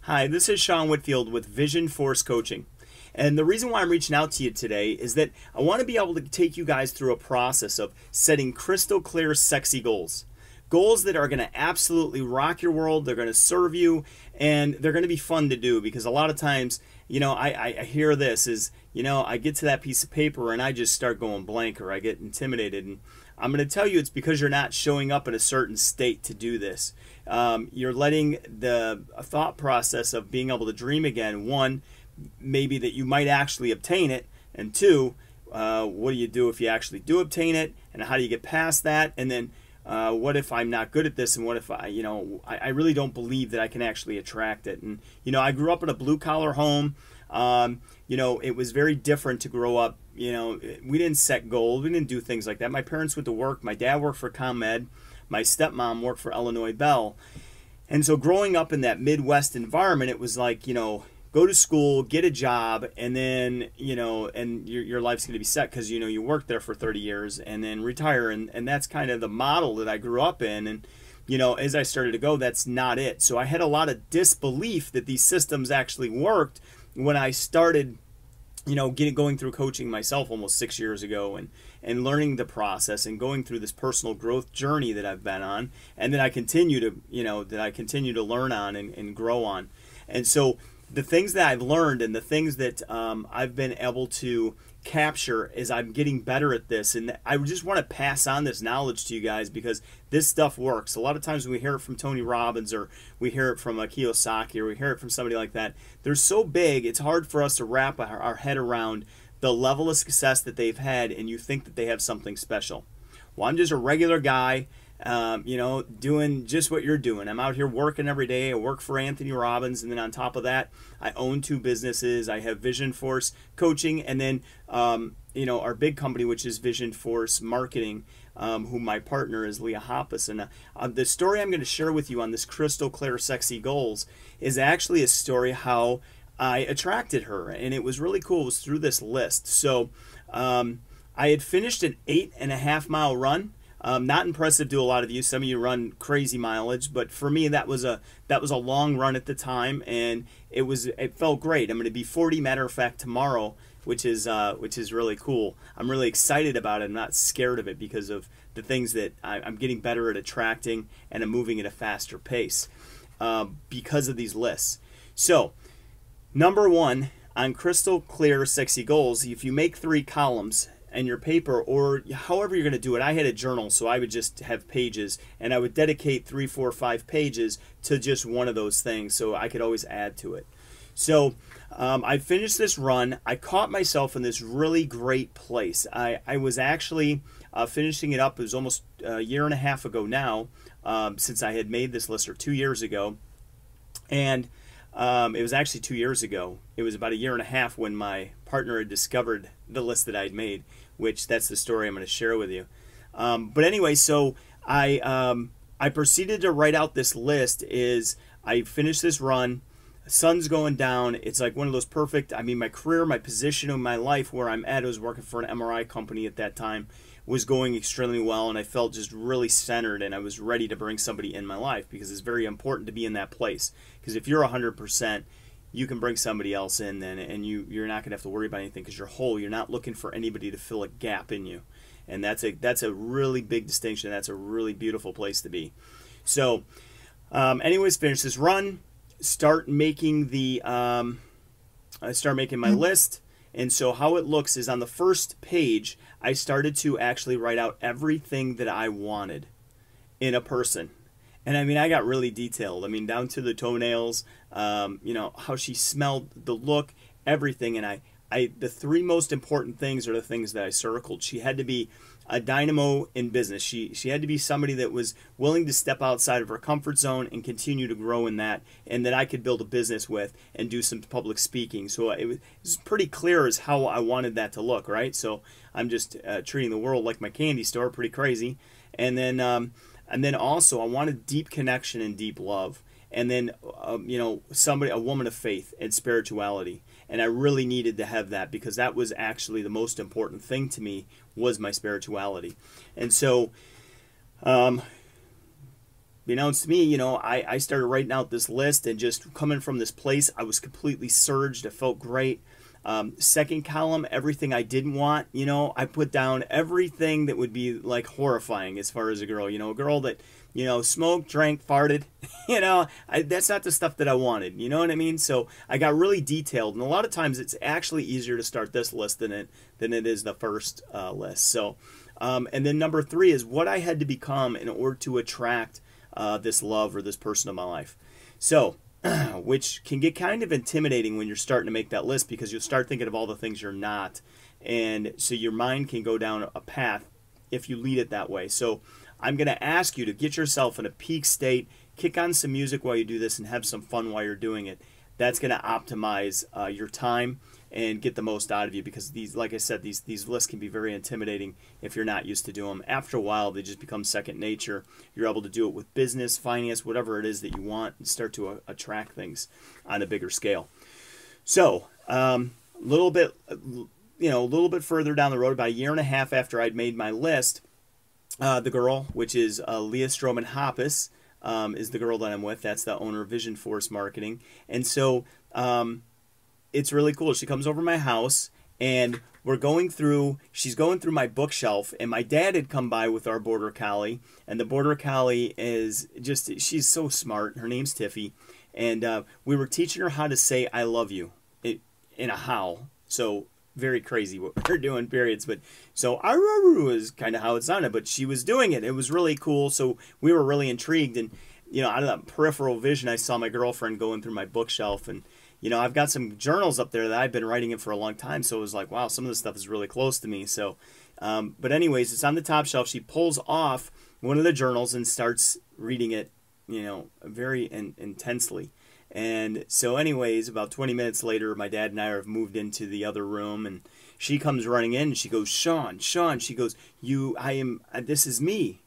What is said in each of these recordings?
Hi, this is Sean Whitfield with Vision Force Coaching. And the reason why I'm reaching out to you today is that I want to be able to take you guys through a process of setting crystal clear, sexy goals. Goals that are going to absolutely rock your world, they're going to serve you, and they're going to be fun to do because a lot of times, I hear this is, I get to that piece of paper and I just start going blank or I get intimidated. And I'm going to tell you it's because you're not showing up in a certain state to do this. You're letting the thought process of being able to dream again, one, maybe that you might actually obtain it, and two, what do you do if you actually do obtain it, and how do you get past that, and then what if I'm not good at this, and what if I really don't believe that I can actually attract it. And I grew up in a blue-collar home. It was very different to grow up. We didn't set goals. We didn't do things like that. My parents went to work. My dad worked for ComEd. My stepmom worked for Illinois Bell. And so growing up in that Midwest environment, it was like, go to school, get a job, and then, and your life's going to be set because, you worked there for 30 years and then retire. And that's kind of the model that I grew up in. And, as I started to go, that's not it. So I had a lot of disbelief that these systems actually worked when I started, going through coaching myself almost 6 years ago and learning the process and going through this personal growth journey that I've been on, and that I continue to learn on and grow on. And so the things that I've learned and the things that I've been able to capture as I'm getting better at this, and I just want to pass on this knowledge to you guys because this stuff works. A lot of times when we hear it from Tony Robbins or we hear it from Kiyosaki or we hear it from somebody like that, they're so big it's hard for us to wrap our head around the level of success that they've had, and you think that they have something special. Well, I'm just a regular guy, doing just what you're doing. I'm out here working every day. I work for Anthony Robbins, and then on top of that, I own 2 businesses. I have Vision Force Coaching, and then our big company, which is Vision Force Marketing, who my partner is Leah Hoppus. And the story I'm going to share with you on this crystal clear, sexy goals is actually a story how I attracted her, and it was really cool. It was through this list. So I had finished an 8.5-mile run. Not impressive to a lot of you. Some of you run crazy mileage, but for me that was a long run at the time, and it felt great. I'm going to be 40, matter of fact, tomorrow, which is really cool. I'm really excited about it. I'm not scared of it because of the things that I'm getting better at attracting, and I'm moving at a faster pace because of these lists. So, number 1 on crystal clear, sexy goals. If you make 3 columns and your paper, or however you're going to do it. I had a journal, so I would just have pages, and I would dedicate 3, 4, 5 pages to just one of those things, so I could always add to it. So I finished this run. I caught myself in this really great place. I was actually finishing it up. It was almost a year and a half ago now, since I had made this list, or 2 years ago, and it was actually 2 years ago. It was about a year and a half when my partner had discovered the list that I'd made, which that's the story I'm going to share with you. But anyway, so I proceeded to write out this list. I finished this run. The sun's going down. It's like one of those perfect, my career, my position in my life where I'm at, I was working for an MRI company at that time, was going extremely well, and I felt just really centered, and I was ready to bring somebody in my life because it's very important to be in that place. Because if you're 100%, you can bring somebody else in then, and you're not going to have to worry about anything because you're whole. You're not looking for anybody to fill a gap in you, and that's a really big distinction. That's a really beautiful place to be. So, anyways, finish this run. Start making my list. And so how it looks is on the first page, I started to actually write out everything that I wanted in a person. And I got really detailed. Down to the toenails, how she smelled, the look, everything. And the 3 most important things are the things that I circled. She had to be a dynamo in business. She had to be somebody that was willing to step outside of her comfort zone and continue to grow in that, and that I could build a business with and do some public speaking. So it was pretty clear as how I wanted that to look, right? So I'm just treating the world like my candy store, pretty crazy. And then also I wanted deep connection and deep love. And then, a woman of faith and spirituality. And I really needed to have that because that was actually the most important thing to me, was my spirituality. And so the Unbeknownst to me, you know, I started writing out this list, and just coming from this place, I was completely surged. I felt great. Second column, everything I didn't want, you know, I put down everything that would be like horrifying as far as a girl, you know, a girl that, you know, smoked, drank, farted, you know, that's not the stuff that I wanted, you know what I mean? So I got really detailed, and a lot of times it's actually easier to start this list than it is the first list. So, and then number 3 is what I had to become in order to attract this love or this person in my life. So, which can get kind of intimidating when you're starting to make that list, because you'll start thinking of all the things you're not, and so your mind can go down a path if you lead it that way. So I'm going to ask you to get yourself in a peak state, kick on some music while you do this, and have some fun while you're doing it. That's going to optimize your time and get the most out of you, because these, like I said, these lists can be very intimidating if you're not used to do them. After a while, they just become second nature. You're able to do it with business, finance, whatever it is that you want, and start to attract things on a bigger scale. So, a little bit further down the road, about a year and a half after I'd made my list, the girl, which is Leah Stroman Hoppus, is the girl that I'm with. That's the owner of Vision Force Marketing, and so. It's really cool. She comes over to my house, and she's going through my bookshelf, and my dad had come by with our Border Collie, and the Border Collie she's so smart. Her name's Tiffy, and we were teaching her how to say I love you in a howl. So very crazy what we're doing, periods. But so I was kind of how it sounded, but she was doing it. It was really cool. So we were really intrigued, and you know, out of that peripheral vision, I saw my girlfriend going through my bookshelf, and you know, I've got some journals up there that I've been writing in for a long time, so it was like, wow, some of this stuff is really close to me. So, but anyways, it's on the top shelf. She pulls off one of the journals and starts reading it, you know, very intensely. And so anyways, about 20 minutes later, my dad and I have moved into the other room, and she comes running in, and she goes, Sean, she goes, this is me.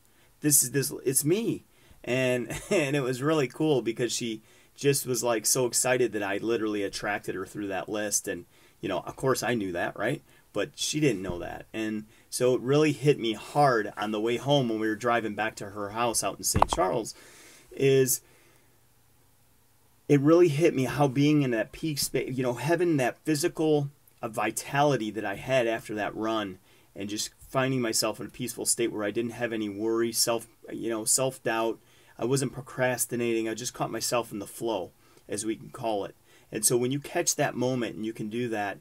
It's me. And it was really cool, because she just was like so excited that I literally attracted her through that list. And you know, of course I knew that, right? But she didn't know that. And so it really hit me hard on the way home when we were driving back to her house out in St. Charles. It really hit me how being in that peak space, you know, having that physical vitality that I had after that run, and just finding myself in a peaceful state where I didn't have any worry, self-doubt. I wasn't procrastinating. I just caught myself in the flow, as we can call it. And so when you catch that moment and you can do that,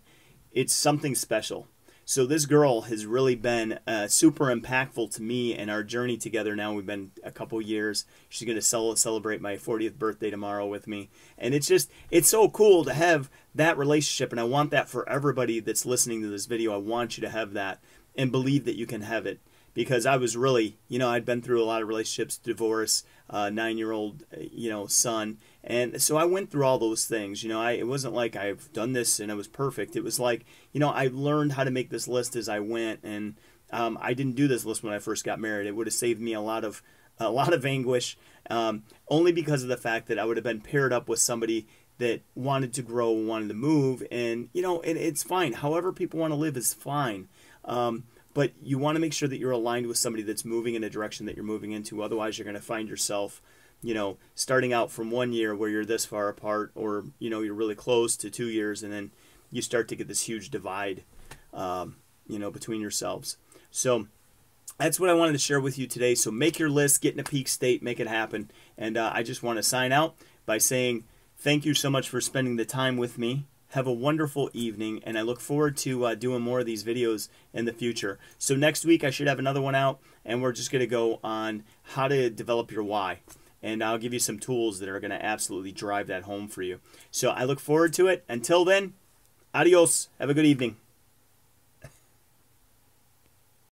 it's something special. So this girl has really been super impactful to me and our journey together. Now we've been a couple years. She's going to celebrate my 40th birthday tomorrow with me. And it's so cool to have that relationship. And I want that for everybody that's listening to this video. I want you to have that and believe that you can have it. Because I was really, you know, I'd been through a lot of relationships, divorce, 9-year-old, you know, son. And so I went through all those things. You know, it wasn't like I've done this and it was perfect. It was like, you know, I learned how to make this list as I went. And I didn't do this list when I first got married. It would have saved me a lot of anguish, only because of the fact that I would have been paired up with somebody that wanted to grow, wanted to move. And, you know, it's fine. However people want to live is fine. But you want to make sure that you're aligned with somebody that's moving in a direction that you're moving into. Otherwise, you're going to find yourself, you know, starting out from 1 year where you're this far apart, or, you know, you're really close to 2 years, and then you start to get this huge divide, you know, between yourselves. So that's what I wanted to share with you today. So make your list, get in a peak state, make it happen. And I just want to sign out by saying thank you so much for spending the time with me. Have a wonderful evening, and I look forward to doing more of these videos in the future. So next week I should have another one out, and we're just going to go on how to develop your why. And I'll give you some tools that are going to absolutely drive that home for you. So I look forward to it. Until then, adios. Have a good evening.